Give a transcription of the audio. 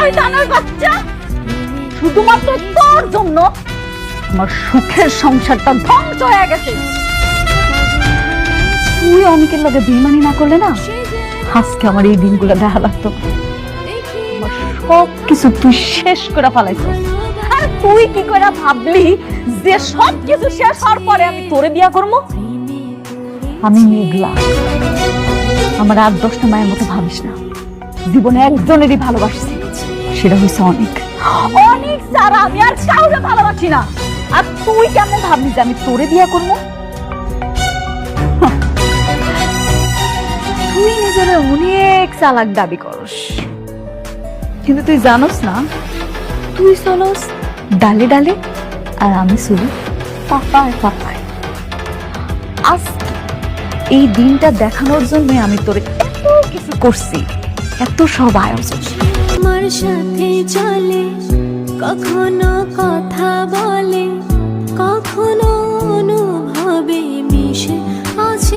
শয়তানের বাচ্চা, শুধুমাত্র তোর জন্য আমার সুখের সংসারটা ধ্বংস হয়ে গেছে। তুই অনেকের লগে বেইমানি না করলে না, আজকে আমার এই দিনগুলো দেখা লাগতো। আমার সব কিছু তুই শেষ করে ফেলাইছিস। আর তুই কি করে ভাবলি যে সব কিছু শেষ হওয়ার পরে আমি তোরে বিয়া করবো? আমি মেঘলা, আমার 8-10টা মায়ের মতো ভাবিস না। জীবনে একজনেরই ভালোবাসছি, সেটা হয়েছে অনেক। অনেক ছাড়া আমি আর কাউকে ভালোবাসি না। আর তুই কেমন ভাবলি যে আমি তোরে বিয়া করবো? তুই নিজের অনেক চালাক দাবি করস, কিন্তু তুই জানোস না তুই চলস ডালে ডালে আর আমি চলি পাতায় পাতায়। আজ এই দিনটা দেখানোর জন্য আমি তোরে এত কিছু করছি, এত সব আয়োজন। আমার সাথে চলে কখনো কথা